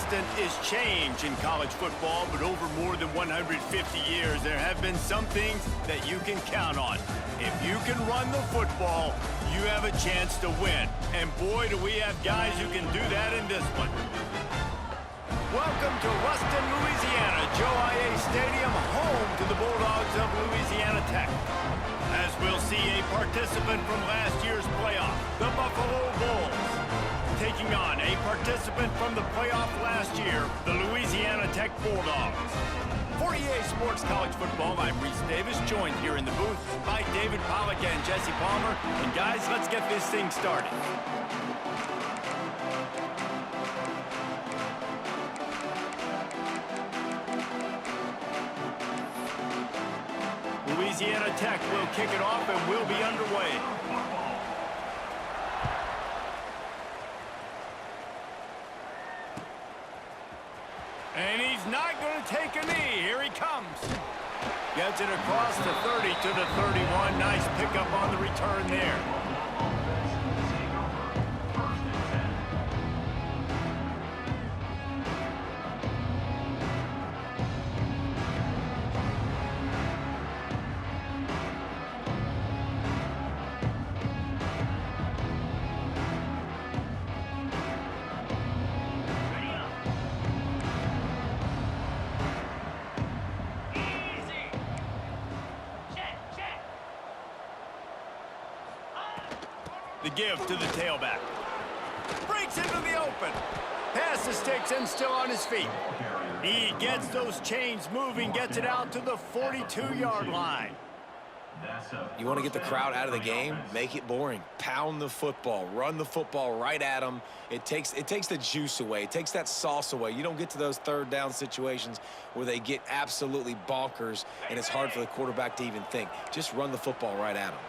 constant is change in college football, but over more than 150 years, there have been some things that you can count on. If you can run the football, you have a chance to win. And boy, do we have guys who can do that in this one. Welcome to Ruston, Louisiana, Joe I.A. Stadium, home to the Bulldogs of Louisiana Tech. As we'll see a participant from last year's playoff, the Buffalo Bulls, taking on a participant from the playoff last year, the Louisiana Tech Bulldogs. For EA Sports College Football, I'm Reese Davis, joined here in the booth by David Pollack and Jesse Palmer. And guys, let's get this thing started. Louisiana Tech will kick it off and will be underway. And he's not going to take a knee. Here he comes. Gets it across the 30 to the 31. Nice pickup on the return there. The give to the tailback. Breaks into the open. Pass the sticks and still on his feet. He gets those chains moving, gets it out to the 42-yard line. You want to get the crowd out of the game? Make it boring. Pound the football. Run the football right at them. It takes the juice away. It takes that sauce away. You don't get to those third down situations where they get absolutely bonkers and it's hard for the quarterback to even think. Just run the football right at them.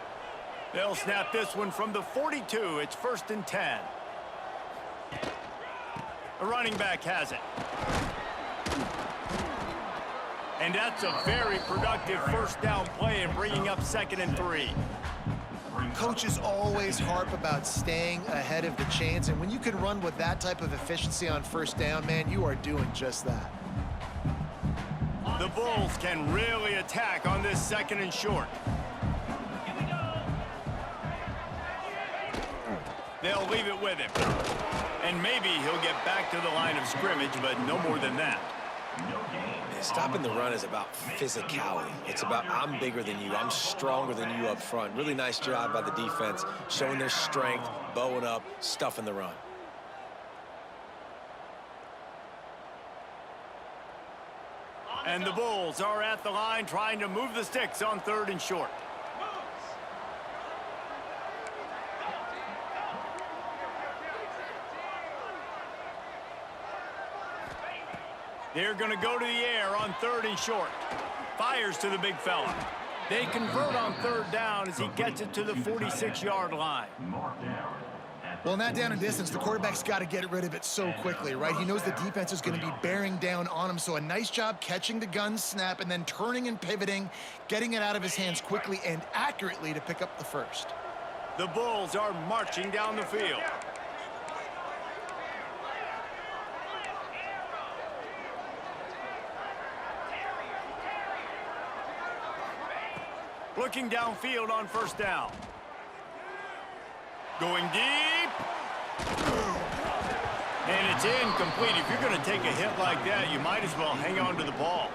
They'll snap this one from the 42. It's 1st and 10. The running back has it. And that's a very productive first down play and bringing up 2nd and 3. Coaches always harp about staying ahead of the chains, and when you can run with that type of efficiency on first down, man, you are doing just that. The Bulls can really attack on this 2nd and short. They'll leave it with him. And maybe he'll get back to the line of scrimmage, but no more than that. Stopping the run is about physicality. It's about I'm bigger than you. I'm stronger than you up front. Really nice job by the defense, showing their strength, bowing up, stuffing the run. And the Bulls are at the line trying to move the sticks on 3rd and short. They're going to go to the air on 3rd and short. Fires to the big fella. They convert on 3rd down as he gets it to the 46-yard line. Well, in that down and distance, the quarterback's got to get rid of it so quickly, right? He knows the defense is going to be bearing down on him, so a nice job catching the gun snap and then turning and pivoting, getting it out of his hands quickly and accurately to pick up the first. The Bulls are marching down the field. Looking downfield on 1st down. Going deep. And it's incomplete. If you're going to take a hit like that, you might as well hang on to the ball.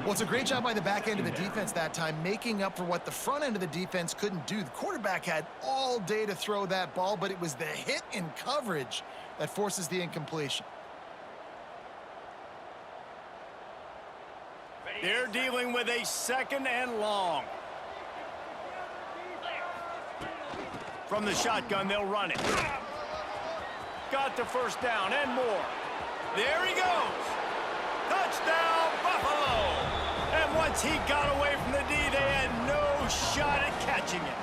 Well, it's a great job by the back end of the defense that time, making up for what the front end of the defense couldn't do. The quarterback had all day to throw that ball, but it was the hit in coverage that forces the incompletion. They're dealing with a 2nd and long. From the shotgun, they'll run it. Got the 1st down and more. There he goes. Touchdown, Buffalo. And once he got away from the D, they had no shot at catching it.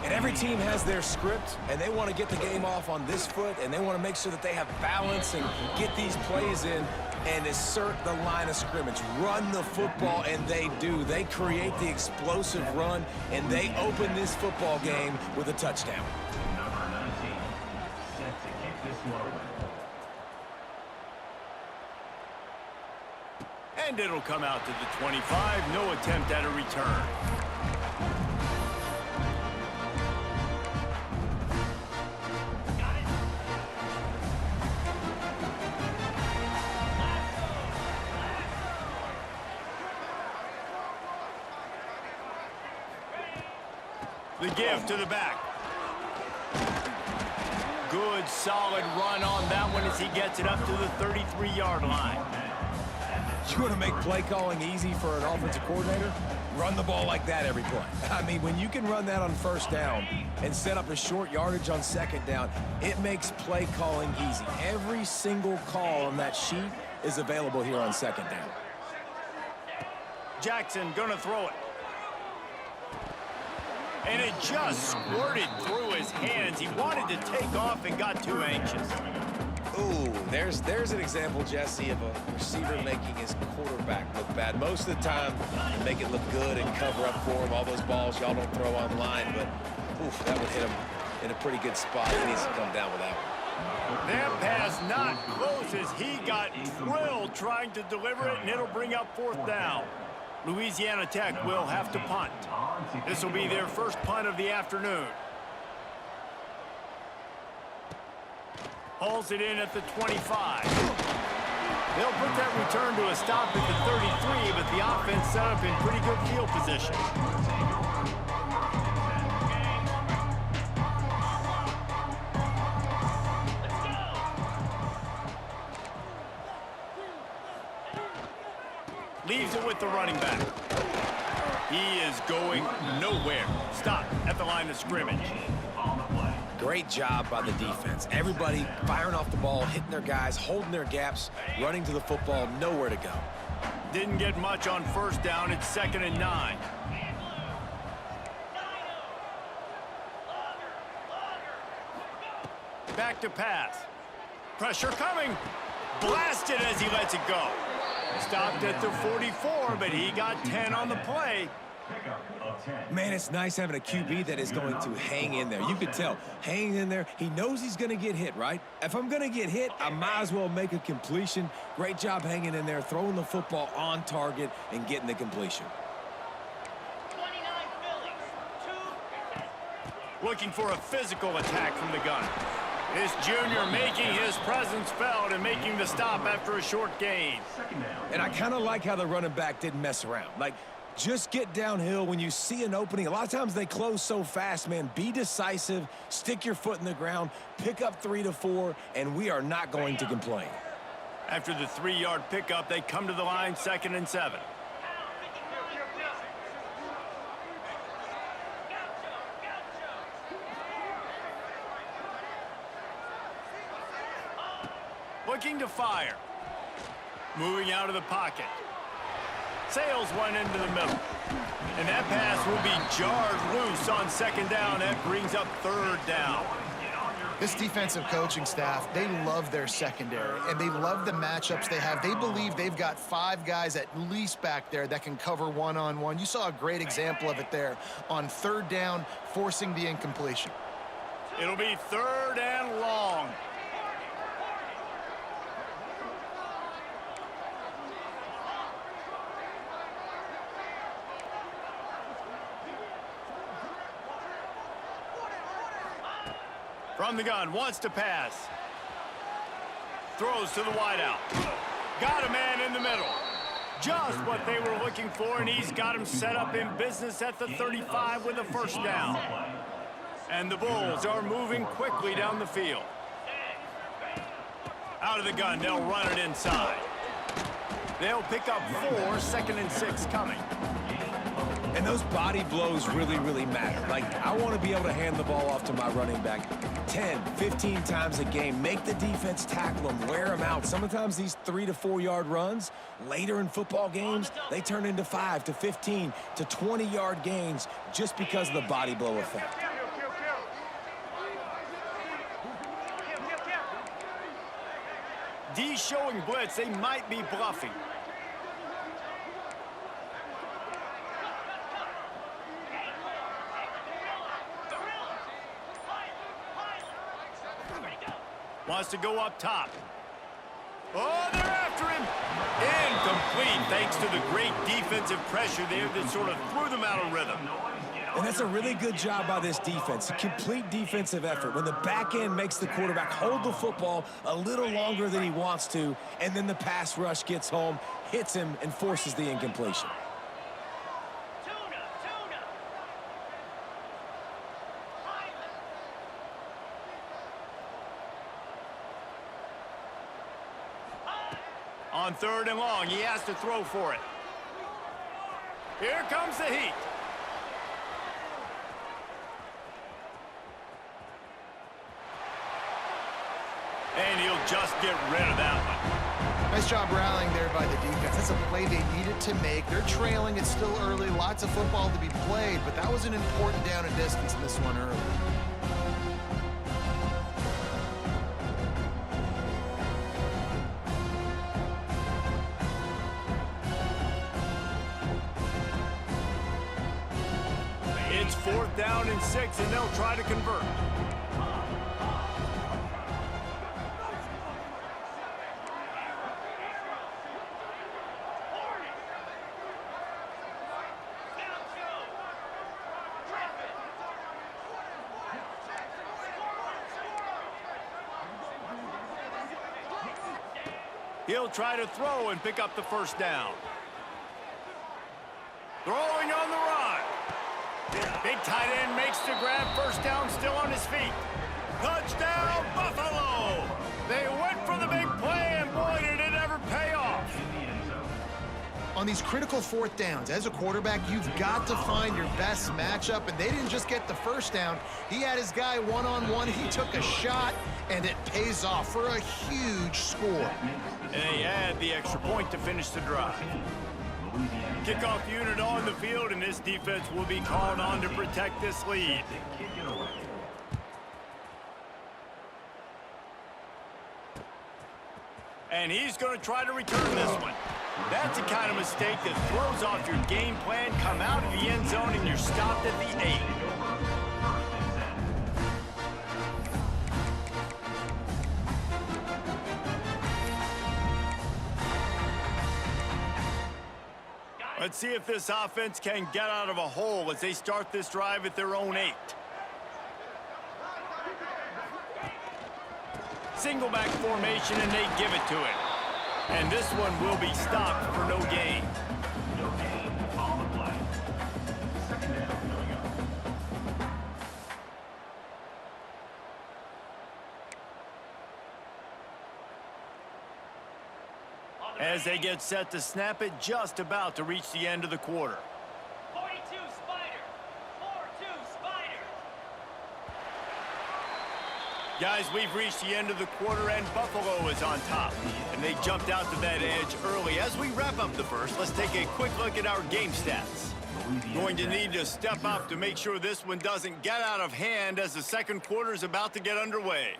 And every team has their script, and they want to get the game off on this foot, and they want to make sure that they have balance and get these plays in and assert the line of scrimmage. Run the football, and they do. They create the explosive run, and they open this football game with a touchdown. Number 19, set to kick this one away. And it'll come out to the 25. No attempt at a return. The give to the back. Good, solid run on that one as he gets it up to the 33-yard line. You want to make play calling easy for an offensive coordinator? Run the ball like that every play. I mean, when you can run that on first down and set up a short yardage on second down, it makes play calling easy. Every single call on that sheet is available here on second down. Jackson gonna throw it. And it just squirted through his hands. He wanted to take off and got too anxious. Ooh, there's an example, Jesse, of a receiver making his quarterback look bad. Most of the time, they make it look good and cover up for him. All those balls y'all don't throw online, but oof, that would hit him in a pretty good spot. He needs to come down with that one. That pass not close as he got drilled trying to deliver it, and it'll bring up fourth down. Louisiana Tech will have to punt. This will be their first punt of the afternoon. Hauls it in at the 25. They'll put that return to a stop at the 33, but the offense set up in pretty good field position. Leaves it with the running back. He is going nowhere. Stop at the line of scrimmage. Great job by the defense. Everybody firing off the ball, hitting their guys, holding their gaps, running to the football, nowhere to go. Didn't get much on first down. It's 2nd and 9. Back to pass. Pressure coming. Blasted as he lets it go. Stopped at the 44, but he got 10 on the play. Man, it's nice having a QB that is going to hang in there. You could tell, hanging in there. He knows he's going to get hit, right? If I'm going to get hit, I might as well make a completion. Great job hanging in there, throwing the football on target and getting the completion. Looking for a physical attack from the gun. This junior making his presence felt and making the stop after a short gain. And I kind of like how the running back didn't mess around. Like, just get downhill when you see an opening. A lot of times they close so fast, man. Be decisive, stick your foot in the ground, pick up 3 to 4, and we are not going to complain. After the 3-yard pickup, they come to the line, 2nd and 7. Looking to fire. Moving out of the pocket. Sails one into the middle. And that pass will be jarred loose on 2nd down. That brings up 3rd down. This defensive coaching staff, they love their secondary, and they love the matchups they have. They believe they've got 5 guys at least back there that can cover one-on-one. You saw a great example of it there on 3rd down, forcing the incompletion. It'll be 3rd and long. From the gun, wants to pass. Throws to the wideout. Got a man in the middle. Just what they were looking for, and he's got him set up in business at the 35 with a 1st down. And the Bulls are moving quickly down the field. Out of the gun, they'll run it inside. They'll pick up 4, 2nd and 6 coming. And those body blows really, really matter. Like, I want to be able to hand the ball off to my running back 10, 15 times a game. Make the defense tackle them, wear them out. Sometimes these 3 to 4 yard runs, later in football games, they turn into 5 to 15 to 20-yard gains just because of the body blow effect. D showing blitz, they might be bluffing. Wants to go up top. Oh, they're after him. incomplete thanks to the great defensive pressure there that sort of threw them out of rhythm. And that's a really good job by this defense. A complete defensive effort. When the back end makes the quarterback hold the football a little longer than he wants to, and then the pass rush gets home, hits him, and forces the incompletion. On 3rd and long, he has to throw for it. Here comes the heat. And he'll just get rid of that one. Nice job rallying there by the defense. That's a play they needed to make. They're trailing. It's still early. Lots of football to be played, but that was an important down and distance in this one early. It's 4th down and 6, and they'll try to convert. He'll try to throw and pick up the 1st down. Throwing on the run. Big tight end makes the grab. 1st down, still on his feet. Touchdown, Buffalo! They went for the big play, and boy, did it ever pay off. On these critical 4th downs, as a quarterback, you've got to find your best matchup, and they didn't just get the 1st down. He had his guy one-on-one. He took a shot, and it pays off for a huge score. And they add the extra point to finish the drive. Kickoff unit on the field, and this defense will be called on to protect this lead. And he's going to try to return this one. That's the kind of mistake that throws off your game plan. Come out of the end zone, and you're stopped at the 8. Let's see if this offense can get out of a hole as they start this drive at their own 8. Single back formation, and they give it to it. And this one will be stopped for no gain. As they get set to snap it, just about to reach the end of the quarter. 42 Spider, 4-2 Spider. Guys, we've reached the end of the quarter, and Buffalo is on top. And they jumped out to that edge early. As we wrap up the first, let's take a quick look at our game stats. Going to need to step up to make sure this one doesn't get out of hand as the second quarter is about to get underway.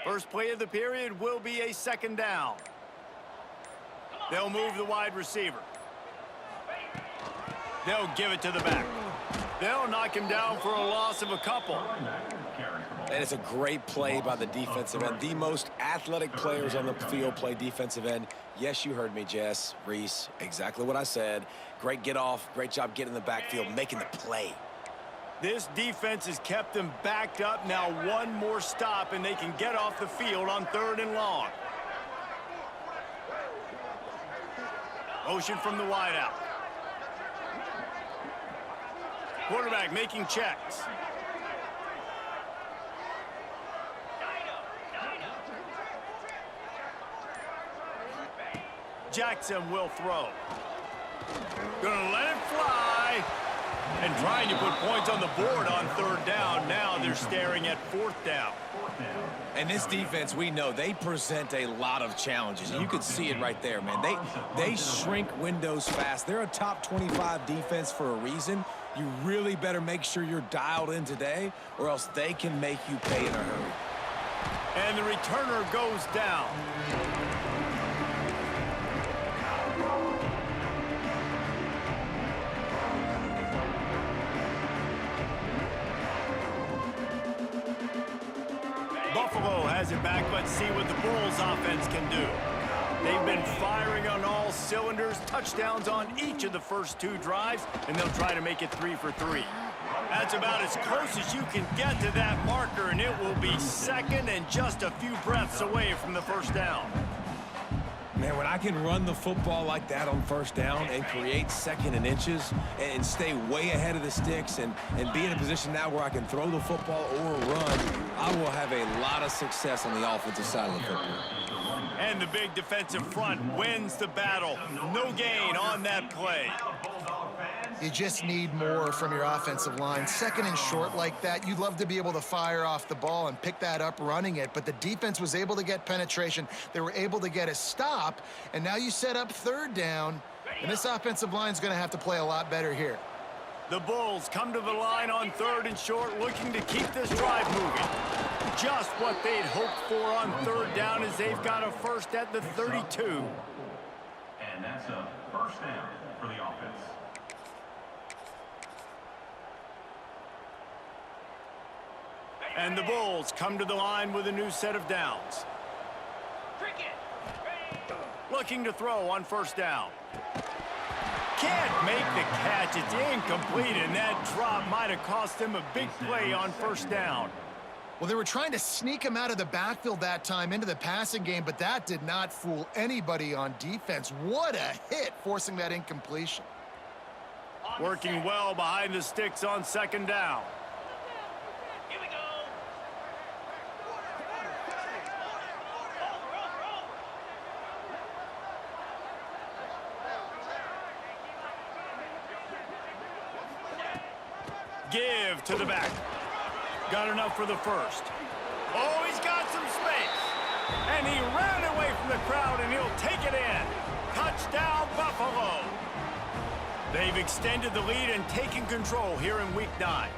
First play of the period will be a 2nd down. They'll move the wide receiver. They'll give it to the back. They'll knock him down for a loss of a couple. And it's a great play by the defensive end. The most athletic players on the field play defensive end. Yes, you heard me, Jess, Reese, exactly what I said. Great get off, great job getting in the backfield, making the play. This defense has kept them backed up. Now one more stop, and they can get off the field on 3rd and long. Motion from the wideout. Quarterback making checks. Jackson will throw. Gonna let it fly. And trying to put points on the board on 3rd down. Now they're staring at 4th down. And this defense, we know, they present a lot of challenges. And you can see it right there, man. They shrink windows fast. They're a top 25 defense for a reason. You really better make sure you're dialed in today, or else they can make you pay in a hurry. And the returner goes down. Buffalo has it back. Let's see what the Bulls offense can do. They've been firing on all cylinders, touchdowns on each of the first 2 drives, and they'll try to make it 3 for 3. That's about as close as you can get to that marker, and it will be second and just a few breaths away from the first down. Man, when I can run the football like that on first down and create second and inches and stay way ahead of the sticks and be in a position now where I can throw the football or run, I will have a lot of success on the offensive side of the football. And the big defensive front wins the battle. No gain on that play. You just need more from your offensive line. Second and short like that, you'd love to be able to fire off the ball and pick that up running it, but the defense was able to get penetration. They were able to get a stop, and now you set up third down, and this offensive line is going to have to play a lot better here. The Bulls come to the line on third and short, looking to keep this drive moving. Just what they'd hoped for on third down as they've got a first at the 32. And that's a first down for the offense. And the Bulls come to the line with a new set of downs. Looking to throw on first down. Can't make the catch. It's incomplete, and that drop might have cost them a big play on first down. Well, they were trying to sneak him out of the backfield that time into the passing game, but that did not fool anybody on defense. What a hit, forcing that incompletion. Working well behind the sticks on second down. Here we go. Give to the back. Got enough for the first. Oh, he's got some space. And he ran away from the crowd, and he'll take it in. Touchdown, Buffalo. They've extended the lead and taken control here in Week 9.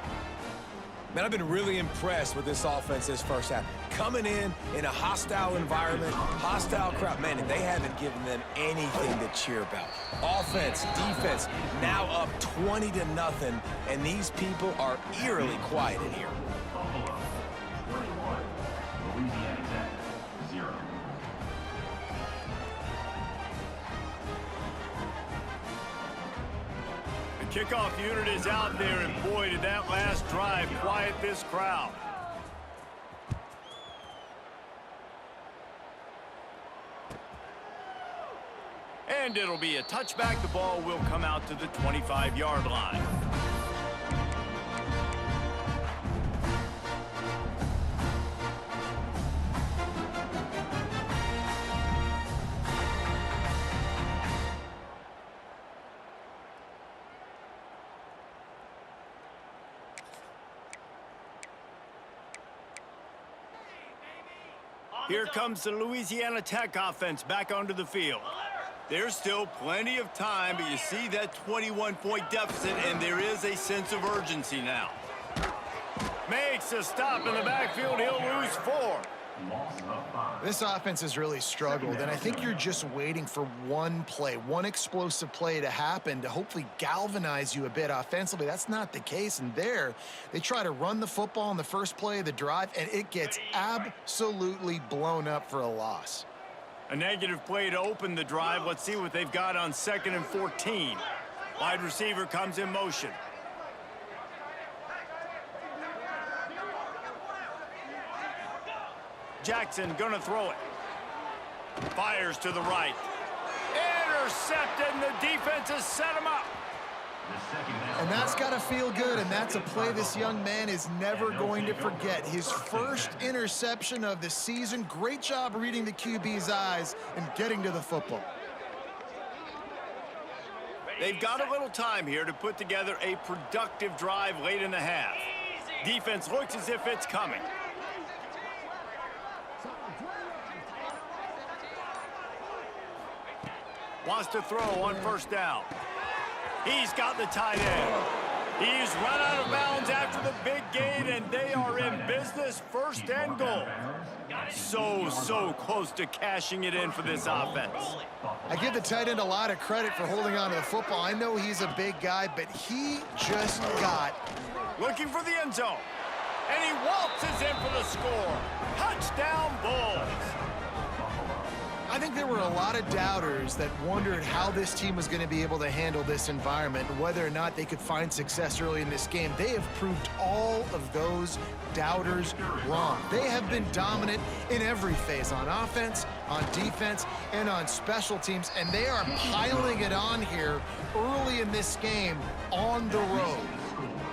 Man, I've been really impressed with this offense this first half. Coming in a hostile environment, hostile crowd, man, and they haven't given them anything to cheer about. Offense, defense, now up 20-0, and these people are eerily quiet in here. Buffalo, 21. Louisiana Tech, 0. The kickoff unit is out there, and boy, did that last drive quiet this crowd. And it'll be a touchback. The ball will come out to the 25-yard line. Here comes the Louisiana Tech offense back onto the field. There's still plenty of time, but you see that 21-point deficit, and there is a sense of urgency now. Makes a stop in the backfield. He'll lose 4. This offense has really struggled, and I think you're just waiting for one play, one explosive play to happen to hopefully galvanize you a bit offensively. That's not the case, and there, they try to run the football in the first play of the drive, and it gets absolutely blown up for a loss. A negative play to open the drive. Let's see what they've got on 2nd and 14. Wide receiver comes in motion. Jackson gonna throw it. Fires to the right. Intercepted, and the defense has set him up. And that's got to feel good, and that's a play this young man is never going to forget. His first interception of the season. Great job reading the QB's eyes and getting to the football. They've got a little time here to put together a productive drive late in the half. Defense looks as if it's coming. Wants to throw on first down. He's got the tight end. He's run out of bounds after the big gain, and they are in business, first and goal. So close to cashing it in for this offense. I give the tight end a lot of credit for holding on to the football. I know he's a big guy, but he just got... Looking for the end zone. And he waltzes in for the score. Touchdown, Bulls. I think there were a lot of doubters that wondered how this team was going to be able to handle this environment and whether or not they could find success early in this game. They have proved all of those doubters wrong. They have been dominant in every phase, on offense, on defense, and on special teams, and they are piling it on here early in this game on the road.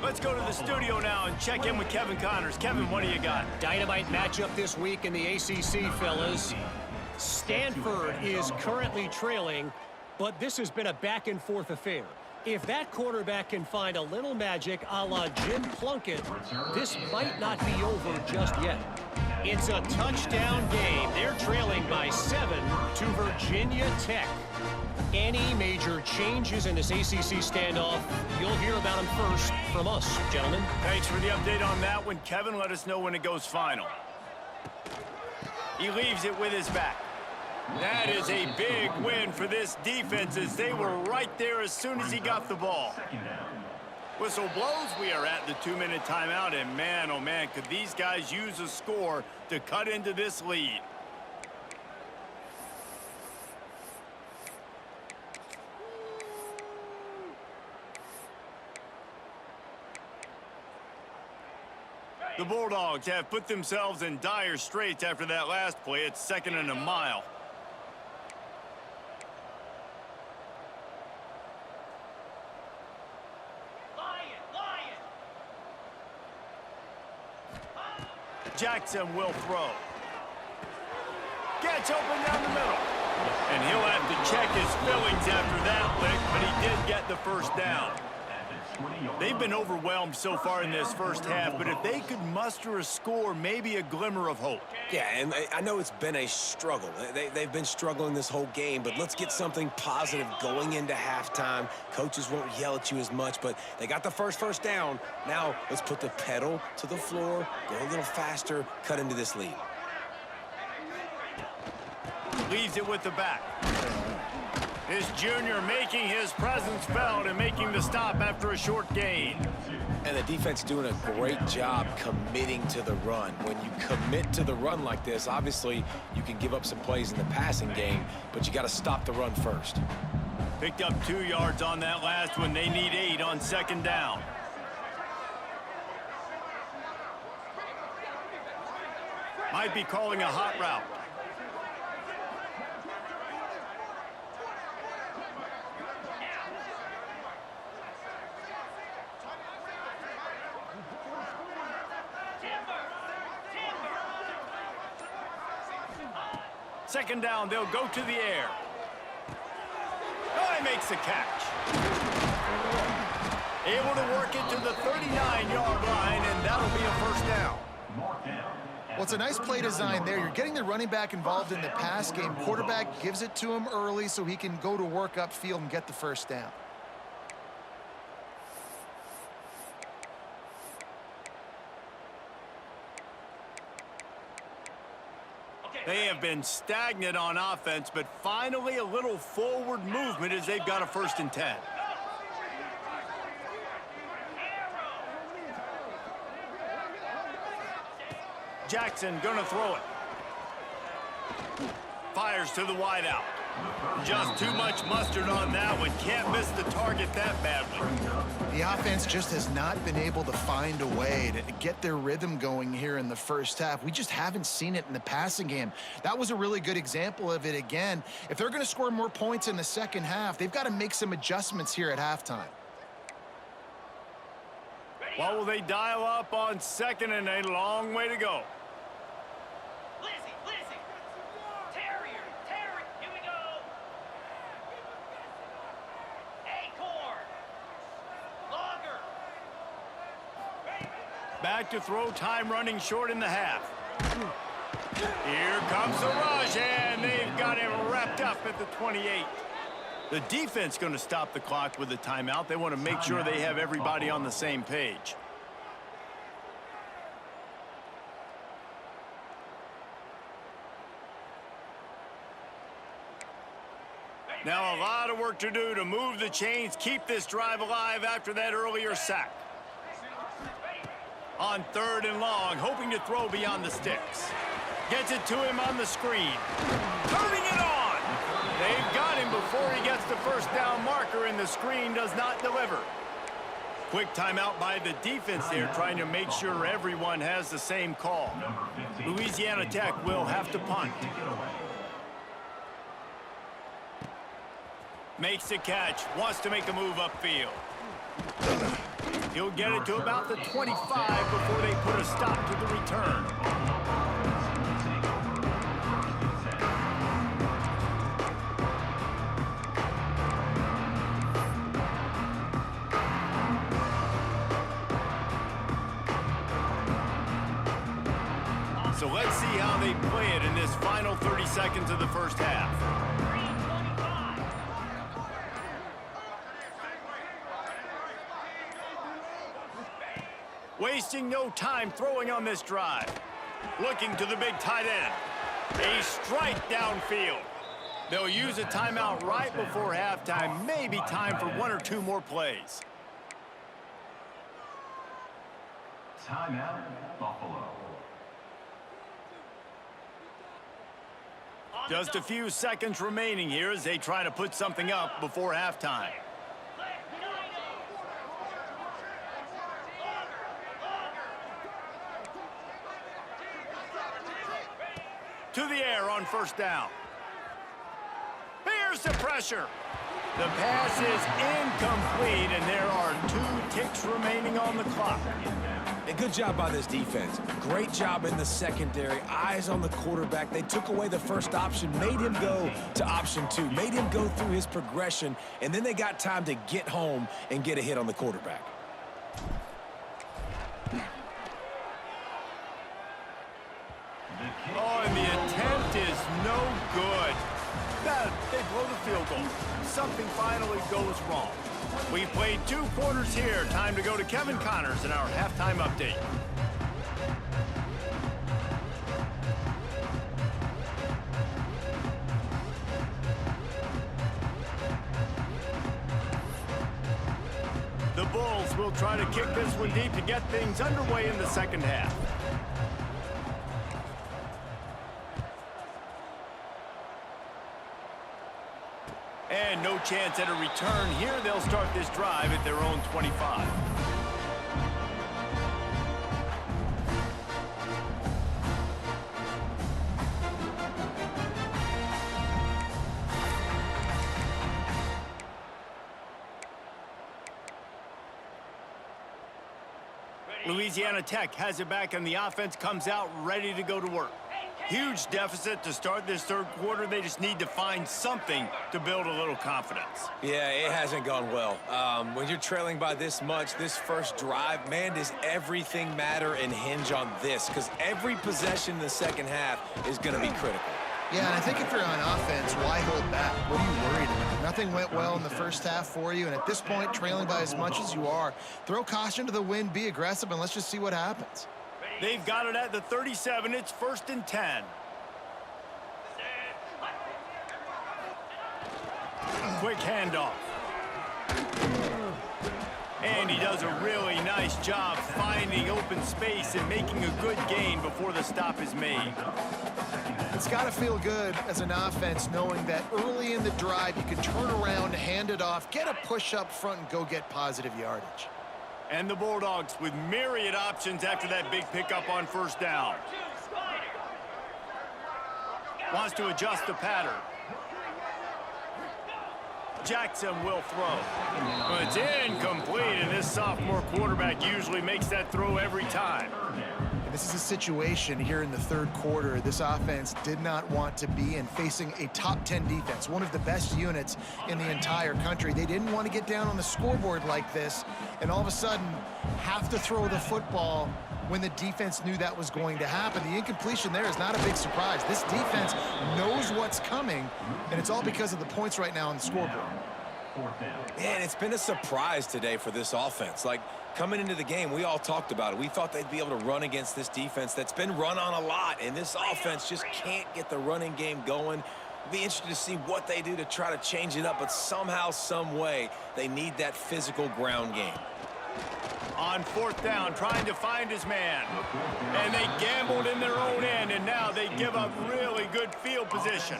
Let's go to the studio now and check in with Kevin Connors. Kevin, what do you got? Dynamite matchup this week in the ACC, fellas. Stanford is currently trailing, but this has been a back-and-forth affair. If that quarterback can find a little magic a la Jim Plunkett, this might not be over just yet. It's a touchdown game. They're trailing by 7 to Virginia Tech. Any major changes in this ACC standoff, you'll hear about them first from us, gentlemen. Thanks for the update on that one, Kevin. Let us know when it goes final. He leaves it with his back. That is a big win for this defense as they were right there as soon as he got the ball. Whistle blows. We are at the 2-minute timeout, and man, oh man, could these guys use a score to cut into this lead. The Bulldogs have put themselves in dire straits after that last play. It's 2nd and a mile. Jackson will throw. Gets open down the middle. And he'll have to check his fillings after that lick, but he did get the first down. They've been overwhelmed so far in this first half, but if they could muster a score, maybe a glimmer of hope. Yeah, and I know it's been a struggle. They've been struggling this whole game, but let's get something positive going into halftime. Coaches won't yell at you as much, but they got the first down. Now let's put the pedal to the floor, go a little faster, cut into this lead. Leaves it with the back. His junior making his presence felt and making the stop after a short gain. And the defense doing a great job committing to the run. When you commit to the run like this, obviously you can give up some plays in the passing game, but you got to stop the run first. Picked up 2 yards on that last one. They need 8 on 2nd down. Might be calling a hot route. Second down, they'll go to the air. Oh, he makes the catch. Able to work it to the 39-yard line, and that'll be a first down. Well, it's a nice play design there. You're getting the running back involved in the pass game. Quarterback gives it to him early so he can go to work upfield and get the first down. They have been stagnant on offense, but finally a little forward movement as they've got a 1st and 10. Jackson gonna throw it. Fires to the wideout. Just too much mustard on that one. Can't miss the target that badly. The offense just has not been able to find a way to get their rhythm going here in the first half. We just haven't seen it in the passing game. That was a really good example of it again. If they're going to score more points in the second half, they've got to make some adjustments here at halftime. What will they dial up on 2nd and a long way to go? Back to throw, time running short in the half. Here comes the rush, and they've got him wrapped up at the 28. The defense going to stop the clock with a timeout. They want to make sure they have everybody on the same page. Now a lot of work to do to move the chains, keep this drive alive after that earlier sack. On 3rd and long, hoping to throw beyond the sticks. Gets it to him on the screen. Turning it on! They've got him before he gets the first down marker, and the screen does not deliver. Quick timeout by the defense there, trying to make sure everyone has the same call. Louisiana Tech will have to punt. Makes the catch, wants to make a move upfield. He'll get it to about the 25 before they put a stop to the return. So let's see how they play it in this final 30 seconds of the first half. Wasting no time throwing on this drive. Looking to the big tight end. A strike downfield. They'll use a timeout right before halftime. Maybe time for 1 or 2 more plays. Timeout, Buffalo. Just a few seconds remaining here as they try to put something up before halftime. To the air on 1st down. Here's the pressure. The pass is incomplete, and there are 2 ticks remaining on the clock. A good job by this defense. Great job in the secondary. Eyes on the quarterback. They took away the first option, made him go to option 2, made him go through his progression, and then they got time to get home and get a hit on the quarterback. Oh, and the attempt is no good. They blow the field goal. Something finally goes wrong. We've played 2 quarters here. Time to go to Kevin Connors in our halftime update. The Bulls will try to kick this one deep to get things underway in the second half. And no chance at a return here. They'll start this drive at their own 25. Louisiana Tech has it back, and the offense comes out ready to go to work. Huge deficit to start this 3rd quarter. They just need to find something to build a little confidence. Yeah, it hasn't gone well. When you're trailing by this much, this first drive, man, does everything matter and hinge on this? Because every possession in the second half is going to be critical. Yeah, and I think if you're on offense, why hold back? What are you worried about? Nothing went well in the first half for you, and at this point, trailing by as much as you are, throw caution to the wind, be aggressive, and let's just see what happens. They've got it at the 37. It's 1st and 10. Quick handoff. And he does a really nice job finding open space and making a good gain before the stop is made. It's got to feel good as an offense knowing that early in the drive you can turn around, hand it off, get a push up front, and go get positive yardage. And the Bulldogs with myriad options after that big pickup on 1st down. Wants to adjust the pattern. Jackson will throw. But it's incomplete, and this sophomore quarterback usually makes that throw every time. This is a situation here in the 3rd quarter this offense did not want to be in, facing a top 10 defense, one of the best units in the entire country. They didn't want to get down on the scoreboard like this and all of a sudden have to throw the football when the defense knew that was going to happen. The incompletion there is not a big surprise. This defense knows what's coming, and it's all because of the points right now on the scoreboard. Man, it's been a surprise today for this offense. Like, coming into the game, we all talked about it. We thought they'd be able to run against this defense that's been run on a lot, and this offense just can't get the running game going. Be interested to see what they do to try to change it up, but somehow, some way, they need that physical ground game. On fourth down, trying to find his man. And they gambled in their own end, and now they give up really good field position.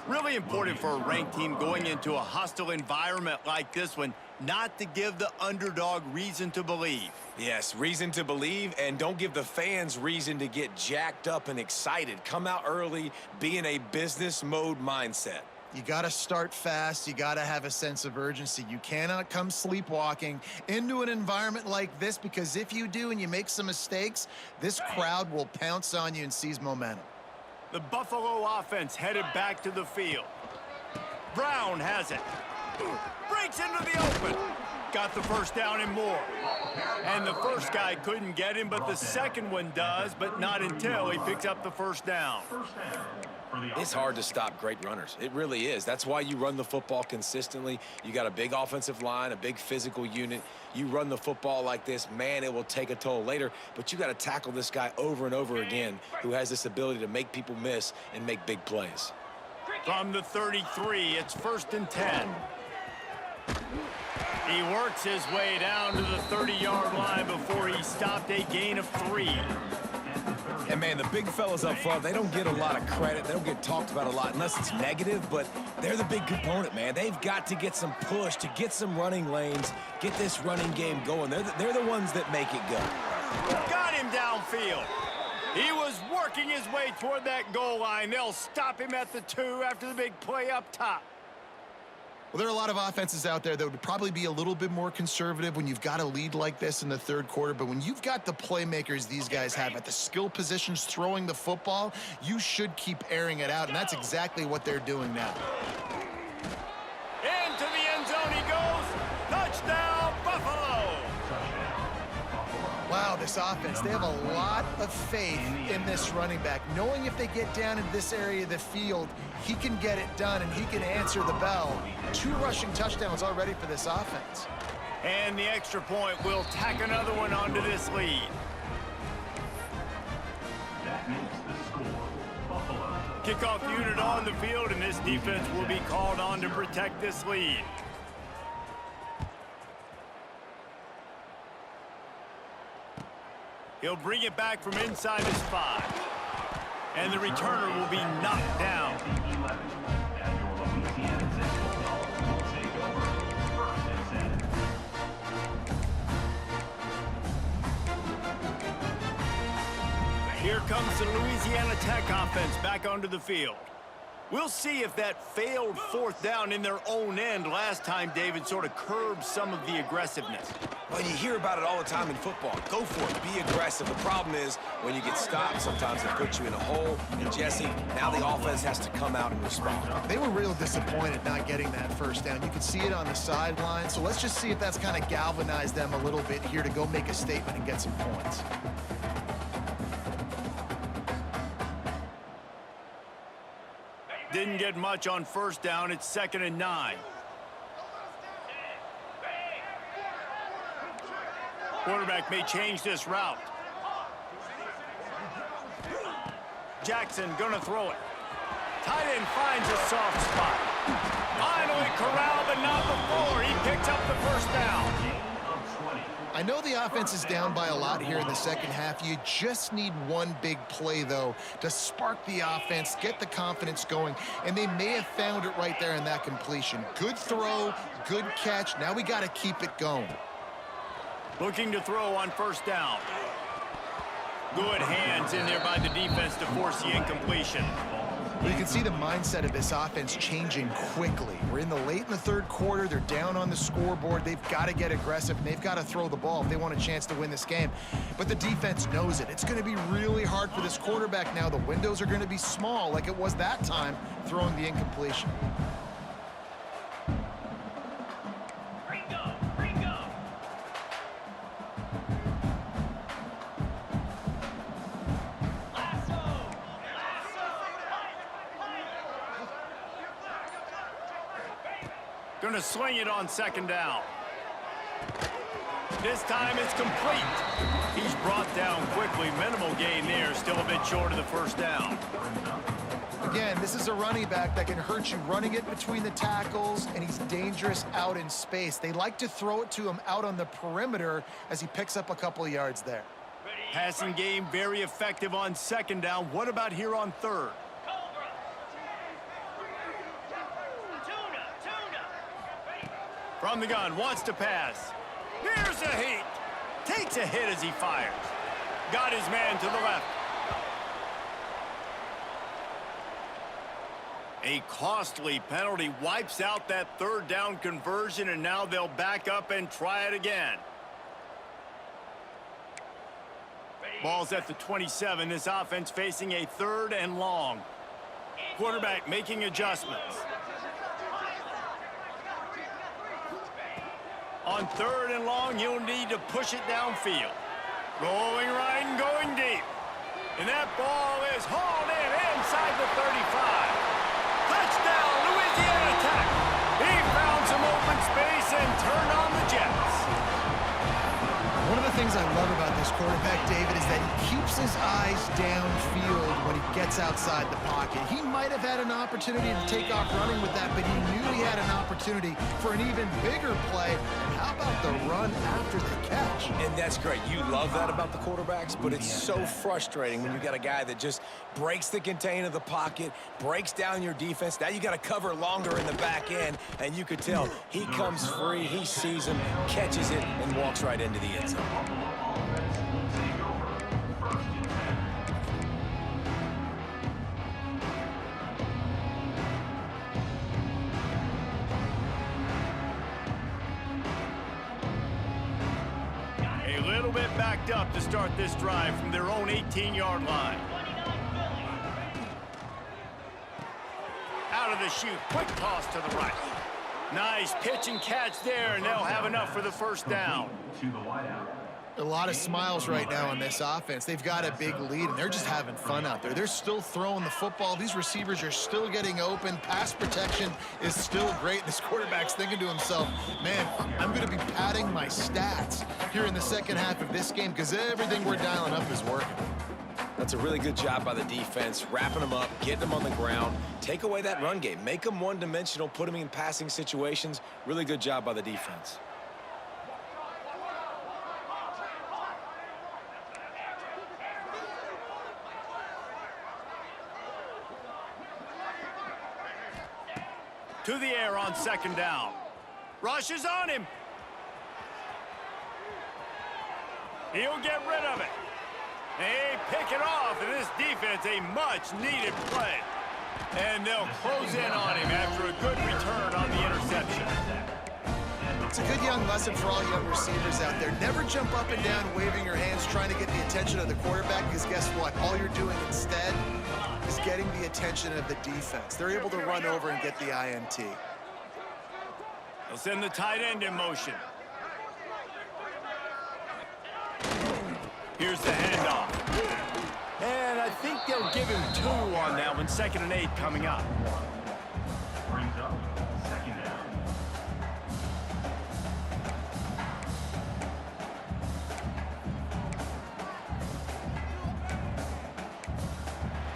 Really important for a ranked team going into a hostile environment like this one, not to give the underdog reason to believe. Yes, reason to believe, and don't give the fans reason to get jacked up and excited. Come out early, be in a business mode mindset. You got to start fast. You got to have a sense of urgency. You cannot come sleepwalking into an environment like this, because if you do and you make some mistakes, this crowd will pounce on you and seize momentum. The Buffalo offense headed back to the field. Brown has it. Breaks into the open. Got the first down and more. And the first guy couldn't get him, but the second one does, but not until he picks up the first down. It's hard to stop great runners. It really is. That's why you run the football consistently. You got a big offensive line, a big physical unit. You run the football like this, man, it will take a toll later. But you got to tackle this guy over and over again who has this ability to make people miss and make big plays. From the 33, it's 1st and 10. He works his way down to the 30-yard line before he stopped a gain of 3. And, man, the big fellas up front, they don't get a lot of credit. They don't get talked about a lot unless it's negative, but they're the big component, man. They've got to get some push, to get some running lanes, get this running game going. They're the ones that make it go. Got him downfield. He was working his way toward that goal line. They'll stop him at the 2 after the big play up top. Well, there are a lot of offenses out there that would probably be a little bit more conservative when you've got a lead like this in the third quarter. But when you've got the playmakers these guys have at the skill positions throwing the football, you should keep airing it out. And that's exactly what they're doing now. Into the end zone he goes. Touchdown, Buffalo. Wow, this offense, they have a lot of faith in this running back. Knowing if they get down in this area of the field, he can get it done and he can answer the bell. 2 rushing touchdowns already for this offense. And the extra point will tack another one onto this lead. That makes the score Buffalo. Kickoff unit on the field, and this defense will be called on to protect this lead. He'll bring it back from inside his 5. And the returner will be knocked down. Here comes the Louisiana Tech offense back onto the field. We'll see if that failed 4th down in their own end last time, David, sort of curbed some of the aggressiveness. Well, you hear about it all the time in football. Go for it. Be aggressive. The problem is when you get stopped, sometimes it puts you in a hole. And, Jesse, now the offense has to come out and respond. They were real disappointed not getting that first down. You could see it on the sideline. So let's just see if that's kind of galvanized them a little bit here to go make a statement and get some points. Didn't get much on 1st down. It's 2nd and 9. Quarterback may change this route. Jackson gonna throw it. Tight end finds a soft spot. Finally corralled, but not before. He picks up the first down. I know the offense is down by a lot here in the second half. You just need one big play, though, to spark the offense, get the confidence going, and they may have found it right there in that completion. Good throw, good catch. Now we got to keep it going. Looking to throw on 1st down. Good hands in there by the defense to force the incompletion. Well, you can see the mindset of this offense changing quickly. We're in the late in the third quarter. They're down on the scoreboard. They've got to get aggressive, and they've got to throw the ball if they want a chance to win this game. But the defense knows it. It's going to be really hard for this quarterback now. The windows are going to be small like it was that time throwing the incompletion. Gonna sling it on 2nd down. This time it's complete. He's brought down quickly. Minimal gain there. Still a bit short of the 1st down. Again, this is a running back that can hurt you running it between the tackles, and he's dangerous out in space. They like to throw it to him out on the perimeter as he picks up a couple of yards there. Passing game very effective on second down. What about here on third? From the gun, wants to pass. Here's a heat. Takes a hit as he fires. Got his man to the left. A costly penalty wipes out that third down conversion, and now they'll back up and try it again. Ball's at the 27. This offense facing a third and long. Quarterback making adjustments. On third and long, you'll need to push it downfield. Rolling right and going deep. And that ball is hauled in inside the 35. Touchdown, Louisiana Tech. He found some open space and turned on the Jets. One of the things I love about this quarterback, David, is that he keeps his eyes downfield when he gets outside the pocket. He might have had an opportunity to take off running with that, but he knew he had an opportunity for an even bigger play. And how about the run after the catch? And that's great. You love that about the quarterbacks, but it's so frustrating when you got a guy that just breaks the contain of the pocket, breaks down your defense. Now you got to cover longer in the back end, and you could tell he comes free, he sees him, catches it, and walks right into the end zone. A little bit backed up to start this drive from their own 18-yard line. Out of the chute, quick toss to the right. Nice pitch and catch there, and they'll have enough for the first down. To the wideout. A lot of smiles right now on this offense. They've got a big lead, and they're just having fun out there. They're still throwing the football. These receivers are still getting open. Pass protection is still great. This quarterback's thinking to himself, man, I'm going to be padding my stats here in the second half of this game because everything we're dialing up is working. That's a really good job by the defense, wrapping them up, getting them on the ground. Take away that run game. Make them one-dimensional, put them in passing situations. Really good job by the defense. To the air on second down. Rush is on him. He'll get rid of it. They pick it off, and this defense a much-needed play. And they'll close in on him after a good return on the interception. It's a good young lesson for all young receivers out there. Never jump up and down waving your hands trying to get the attention of the quarterback, because guess what? All you're doing instead is getting the attention of the defense. They're able to run over and get the INT. They'll send the tight end in motion. Here's the handoff. And I think they'll give him 2 on that one. 2nd and 8 coming up. Brings up second down.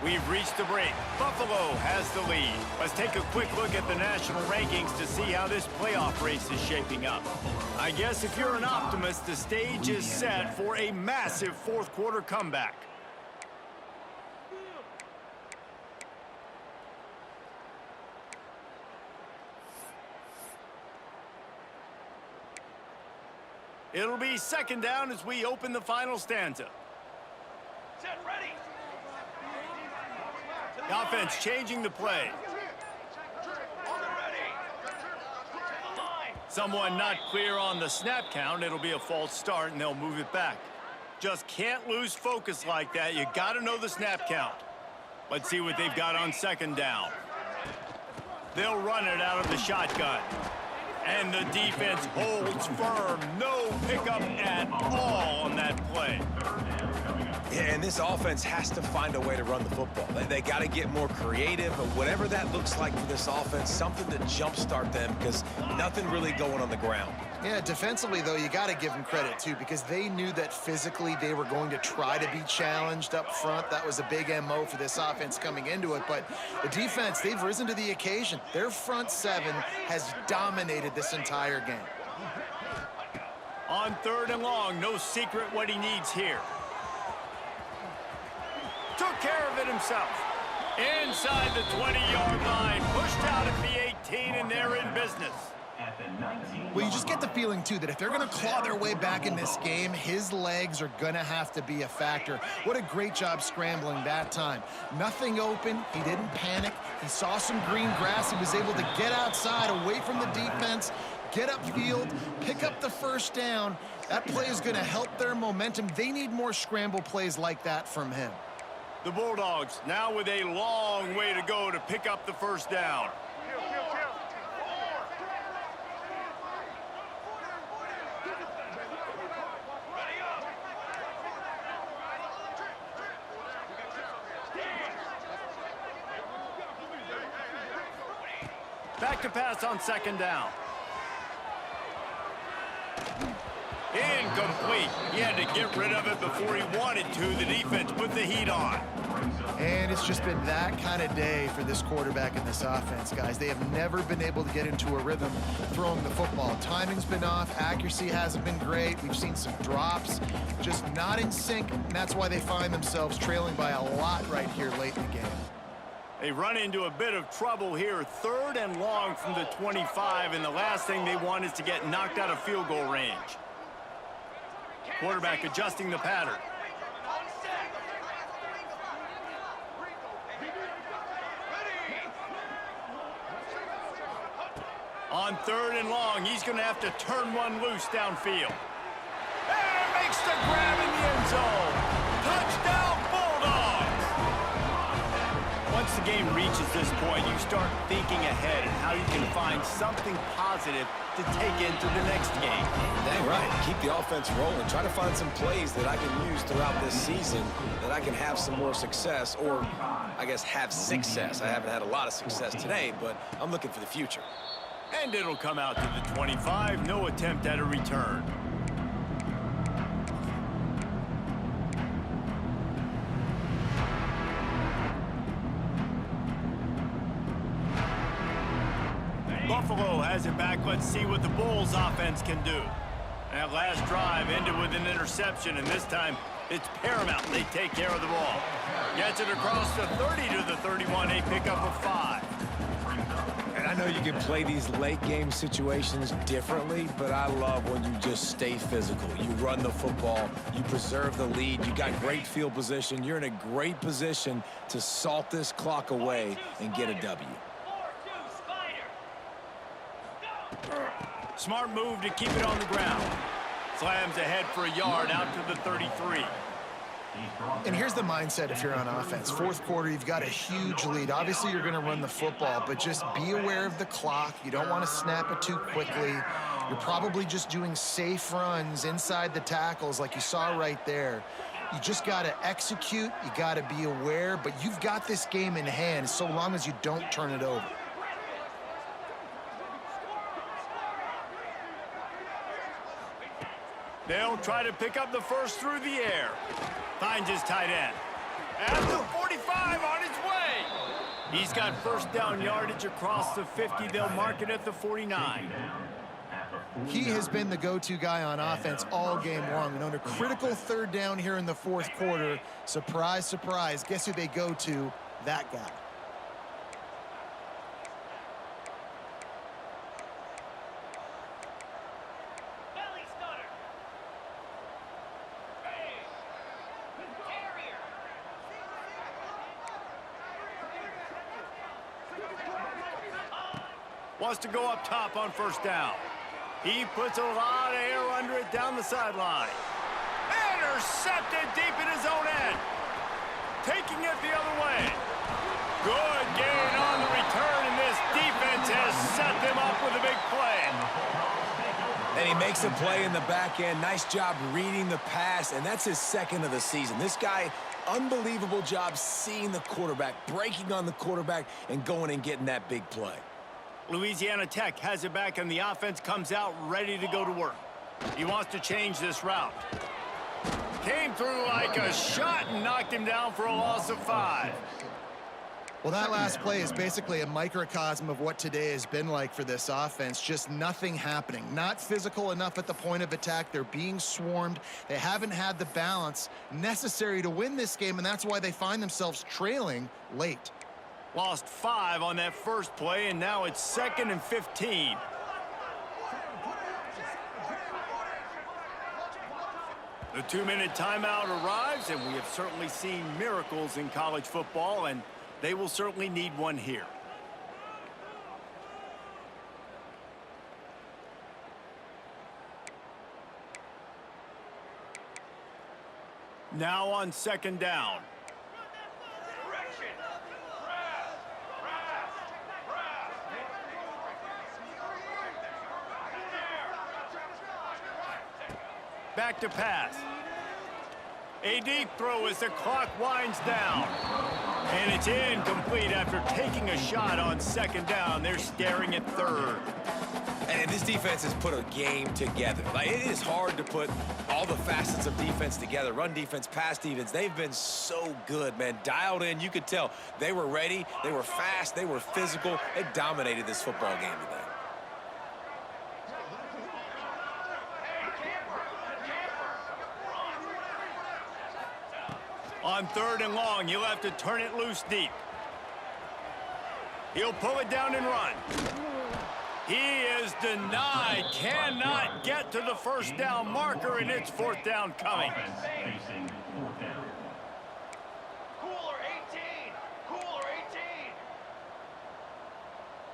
We've reached the break. Buffalo has the lead. Let's take a quick look at the national rankings to see how this playoff race is shaping up. I guess if you're an optimist, the stage is set for a massive fourth quarter comeback. It'll be second down as we open the final stanza. Set ready. The offense changing the play. Someone not clear on the snap count. It'll be a false start, and they'll move it back. Just can't lose focus like that. You got to know the snap count. Let's see what they've got on second down. They'll run it out of the shotgun. And the defense holds firm. No pickup at all on that play. Yeah, and this offense has to find a way to run the football. They got to get more creative, but whatever that looks like for this offense, something to jumpstart them, because nothing really going on the ground. Yeah, defensively, though, you got to give them credit, too, because they knew that physically they were going to try to be challenged up front. That was a big MO for this offense coming into it. But the defense, they've risen to the occasion. Their front seven has dominated this entire game. On 3rd and long, no secret what he needs here. Took care of it himself. Inside the 20-yard line, pushed out at the 18, and they're in business. Well, you just get the feeling, too, that if they're going to claw their way back in this game, his legs are going to have to be a factor. What a great job scrambling that time. Nothing open. He didn't panic. He saw some green grass. He was able to get outside, away from the defense, get upfield, pick up the first down. That play is going to help their momentum. They need more scramble plays like that from him. The Bulldogs now with a long way to go to pick up the first down. Back to pass on 2nd down. Incomplete. He had to get rid of it before he wanted to. The defense put the heat on. And it's just been that kind of day for this quarterback in this offense, guys. They have never been able to get into a rhythm throwing the football. Timing's been off. Accuracy hasn't been great. We've seen some drops, just not in sync, and that's why they find themselves trailing by a lot right here late in the game. They run into a bit of trouble here. 3rd and long from the 25, and the last thing they want is to get knocked out of field goal range. Quarterback adjusting the pattern. On 3rd and long, he's going to have to turn one loose downfield. And makes the grab in the end zone. Touchdown, Bulldogs! Once the game reaches this point, you start thinking ahead and how you can find something positive to take into the next game. Dang right. Keep the offense rolling. Try to find some plays that I can use throughout this season that I can have some more success, or I guess have success. I haven't had a lot of success today, but I'm looking for the future. And it'll come out to the 25. No attempt at a return. Buffalo has it back. Let's see what the Bulls offense can do. That last drive ended with an interception, and this time it's paramount. They take care of the ball. Gets it across the 30 to the 31. A pickup of 5. And I know you can play these late game situations differently, but I love when you just stay physical. You run the football, you preserve the lead, you got great field position. You're in a great position to salt this clock away and get a W. Smart move to keep it on the ground. Slams ahead for a yard out to the 33. And here's the mindset if you're on offense. 4th quarter, you've got a huge lead. Obviously, you're going to run the football, but just be aware of the clock. You don't want to snap it too quickly. You're probably just doing safe runs inside the tackles like you saw right there. You just got to execute. You got to be aware, but you've got this game in hand so long as you don't turn it over. They'll try to pick up the first through the air. Finds his tight end. At the 45 on his way. He's got first down yardage across the 50. They'll mark it at the 49. He has been the go-to guy on offense all game long. And on a critical 3rd down here in the 4th quarter, surprise, surprise, guess who they go to? That guy. Wants to go up top on first down. He puts a lot of air under it down the sideline. Intercepted deep in his own end. Taking it the other way. Good gain on the return, and this defense has set them up with a big play. And he makes a play in the back end. Nice job reading the pass, and that's his 2nd of the season. This guy, unbelievable job seeing the quarterback, breaking on the quarterback, and going and getting that big play. Louisiana Tech has it back, and the offense comes out ready to go to work. He wants to change this route. Came through like a shot and knocked him down for a loss of 5. Well, that last play is basically a microcosm of what today has been like for this offense. Just nothing happening. Not physical enough at the point of attack. They're being swarmed. They haven't had the balance necessary to win this game, and that's why they find themselves trailing late. Lost 5 on that first play, and now it's 2nd and 15. The 2-minute timeout arrives, and we have certainly seen miracles in college football, and they will certainly need one here. Now on 2nd down. Direction. Back to pass. A deep throw as the clock winds down. And it's incomplete after taking a shot on 2nd down. They're staring at 3rd. And this defense has put a game together. Like, it is hard to put all the facets of defense together. Run defense, pass defense. They've been so good, man. Dialed in. You could tell they were ready. They were fast. They were physical. They dominated this football game today. On 3rd and long, you'll have to turn it loose deep. He'll pull it down and run. He is denied. Cannot get to the 1st down marker, and it's 4th down coming. Offense facing 4th down. Cooler 18. Cooler 18.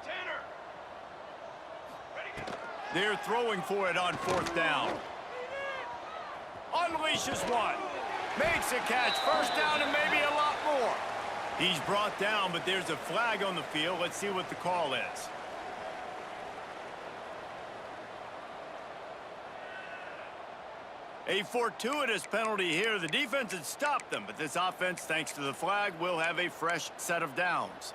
Tanner. Ready, go. They're throwing for it on 4th down. Unleashes one. Makes a catch. 1st down and maybe a lot more. He's brought down, but there's a flag on the field. Let's see what the call is. A fortuitous penalty here. The defense had stopped them, but this offense, thanks to the flag, will have a fresh set of downs.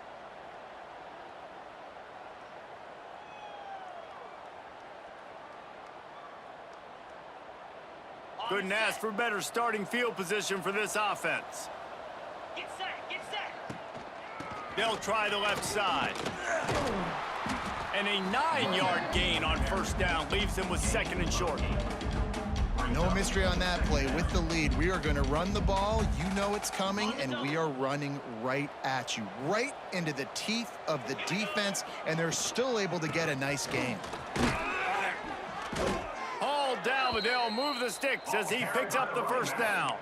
Couldn't ask for better starting field position for this offense. Get set. Get set. They'll try the left side. And a 9-yard gain on 1st down leaves them with 2nd and short. No mystery on that play. With the lead, we are going to run the ball. You know it's coming, and we are running right at you, right into the teeth of the defense, and they're still able to get a nice gain. Hauled down, but they'll move the sticks as he picks up the 1st down.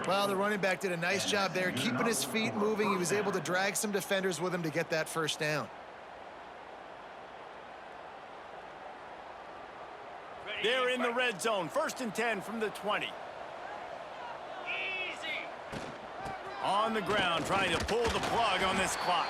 Well, the running back did a nice job there, keeping his feet moving. He was able to drag some defenders with him to get that 1st down. They're in the red zone. 1st and 10 from the 20. Easy. On the ground, trying to pull the plug on this clock.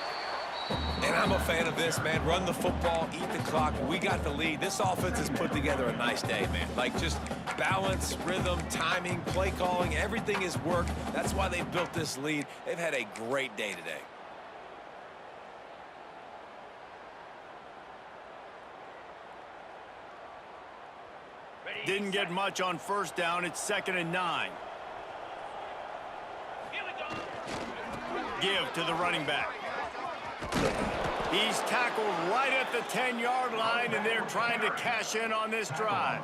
And I'm a fan of this, man. Run the football, eat the clock. We got the lead. This offense has put together a nice day, man. Like, just balance, rhythm, timing, play calling, everything has worked. That's why they've built this lead. They've had a great day today. Didn't get much on 1st down. It's 2nd and 9. Here we go. Give to the running back. He's tackled right at the 10-yard line, and they're trying to cash in on this drive.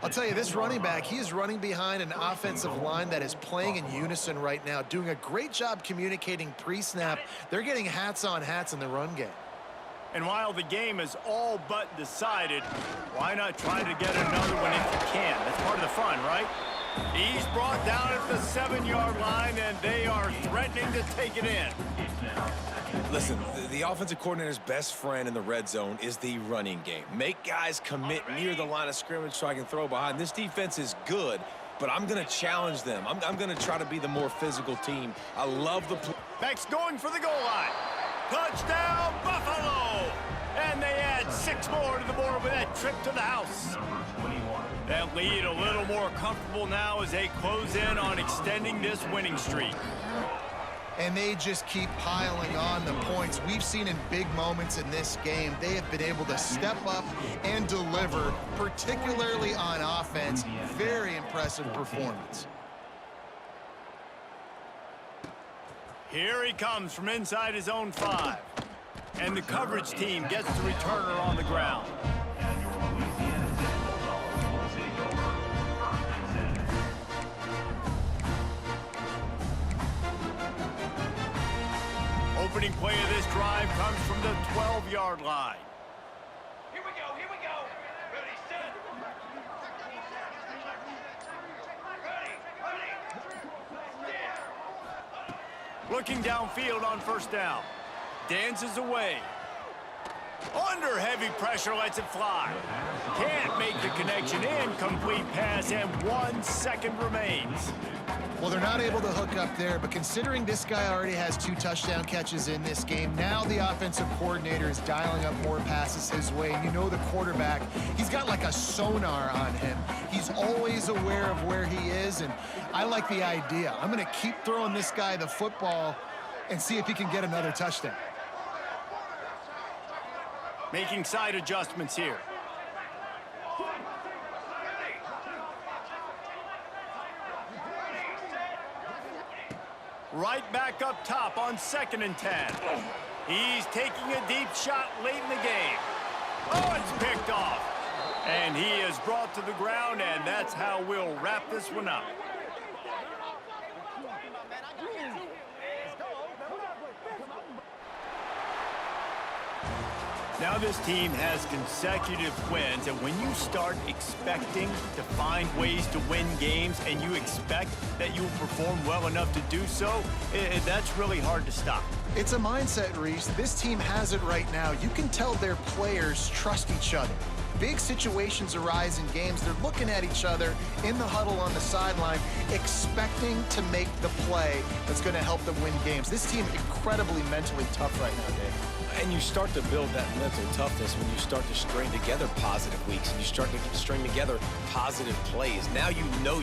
I'll tell you, this running back, he is running behind an offensive line that is playing in unison right now, doing a great job communicating pre-snap. They're getting hats on hats in the run game. And while the game is all but decided, why not try to get another one if you can? That's part of the fun, right? He's brought down at the 7-yard line, and they are threatening to take it in. Listen, the offensive coordinator's best friend in the red zone is the running game. Make guys commit near the line of scrimmage so I can throw behind. This defense is good, but I'm going to challenge them. I'm going to try to be the more physical team. I love the play. Beck's going for the goal line. Touchdown, Buffalo! And they add 6 more to the board with that trip to the house. That lead a little more comfortable now as they close in on extending this winning streak. and they just keep piling on the points. We've seen in big moments in this game, they have been able to step up and deliver, particularly on offense. Very impressive performance. Here he comes from inside his own 5. And the coverage team gets the returner on the ground. And your Louisiana Tech Bulldogs will take over 1st and 10. Opening play of this drive comes from the 12-yard line. Here we go, here we go. Ready, set. Ready, stand. Looking downfield on 1st down. Dances away. Under heavy pressure, lets it fly. Can't make the connection. Incomplete pass, and 1 second remains. Well, they're not able to hook up there, but considering this guy already has 2 touchdown catches in this game, now the offensive coordinator is dialing up more passes his way. And you know the quarterback, he's got like a sonar on him. He's always aware of where he is, and I like the idea. I'm going to keep throwing this guy the football and see if he can get another touchdown. Making side adjustments here. Right back up top on 2nd and 10. He's taking a deep shot late in the game. Oh, it's picked off. And he is brought to the ground, and that's how we'll wrap this one up. Now this team has consecutive wins, and when you start expecting to find ways to win games and you expect that you will perform well enough to do so, that's really hard to stop. It's a mindset, Reese. This team has it right now. You can tell their players trust each other. Big situations arise in games. They're looking at each other in the huddle on the sideline, expecting to make the play that's going to help them win games. This team incredibly mentally tough right now, Dave. And you start to build that mental toughness when you start to string together positive weeks and you string together positive plays. Now you know